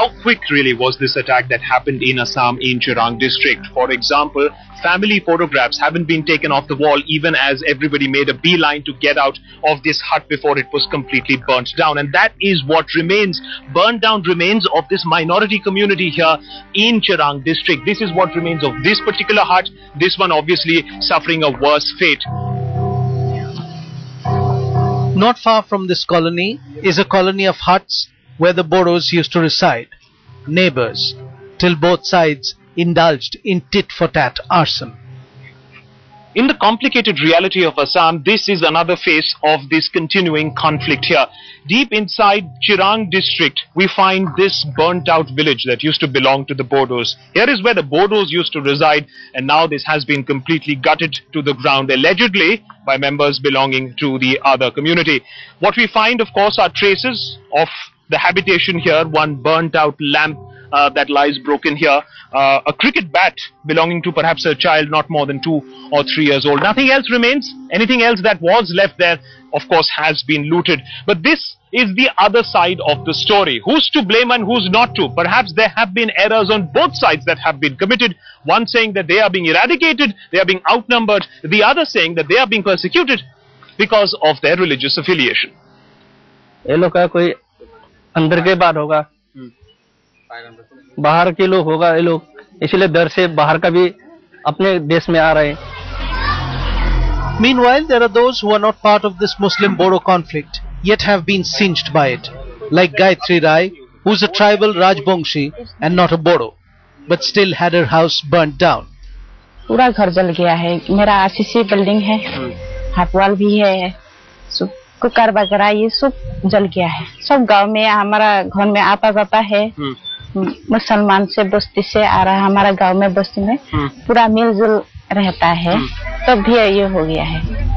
how quick really was this attack that happened in Assam in Chirang district? For example, family photographs haven't been taken off the wall even as everybody made a beeline to get out of this hut before it was completely burnt down. And that is what remains, burnt down remains of this minority community here in Chirang district. This is what remains of this particular hut, this one obviously suffering a worse fate. Not far from this colony is a colony of huts where the Bodos used to reside, neighbors, till both sides indulged in tit-for-tat arson. In the complicated reality of Assam, this is another face of this continuing conflict here. Deep inside Chirang district, we find this burnt-out village that used to belong to the Bodos. Here is where the Bodos used to reside, and now this has been completely gutted to the ground, allegedly by members belonging to the other community. What we find, of course, are traces of the habitation here, one burnt-out lamp that lies broken here, a cricket bat belonging to perhaps a child not more than 2 or 3 years old. Nothing else remains. Anything else that was left there, of course, has been looted. But this is the other side of the story. Who's to blame and who's not to? Perhaps there have been errors on both sides that have been committed. One saying that they are being eradicated, they are being outnumbered. The other saying that they are being persecuted because of their religious affiliation. ये लोग का कोई अंदर के बात होगा, बाहर के लोग होगा ये लोग, इसलिए डर से बाहर का भी अपने देश में आ रहे हैं. Meanwhile, there are those who are not part of this Muslim-Bodo conflict, yet have been singed by it, like Gayatri Rai, who is a tribal Rajbongshi and not a Bodo, but still had her house burnt down. पूरा घर जल गया है. मेरा RCC building है, हाथवाल भी है, cooker वगैरह ये सब जल गया है. सब गांव में हमारा घर में आता जाता है, मुसलमान से बस्ती से आ रहा है, हमारा गांव में बस्ती में पूरा मिलजुल रहता है, तब भी ये हो गया है.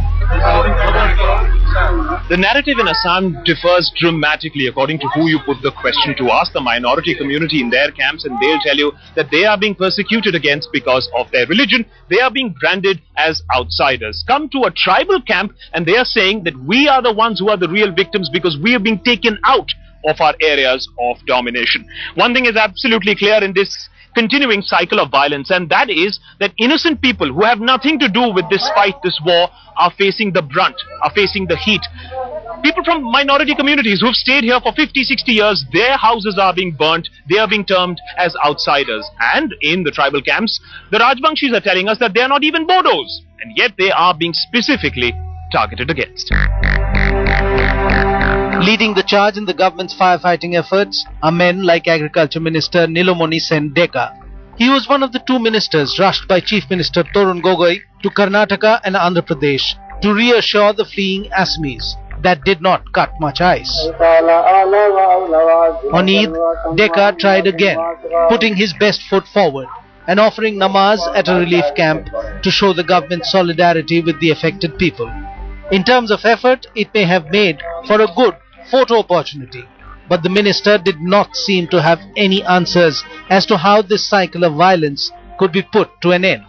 The narrative in Assam differs dramatically according to who you put the question to. Ask the minority community in their camps and they'll tell you that they are being persecuted against because of their religion. They are being branded as outsiders. Come to a tribal camp and they are saying that we are the ones who are the real victims because we are being taken out of our areas of domination. One thing is absolutely clear in this continuing cycle of violence, and that is that innocent people who have nothing to do with this fight, this war, are facing the brunt, are facing the heat. People from minority communities who have stayed here for 50, 60 years, their houses are being burnt, they are being termed as outsiders. And in the tribal camps, the Rajbangshis are telling us that they are not even Bodos, and yet they are being specifically targeted against. Leading the charge in the government's firefighting efforts are men like Agriculture Minister Nilomoni Sen Deka. He was one of the 2 ministers rushed by Chief Minister Torun Gogoi to Karnataka and Andhra Pradesh to reassure the fleeing Assamese that did not cut much ice. On Eid, Deka tried again, putting his best foot forward and offering namaz at a relief camp to show the government's solidarity with the affected people. In terms of effort, it may have made for a good photo opportunity, but the minister did not seem to have any answers as to how this cycle of violence could be put to an end.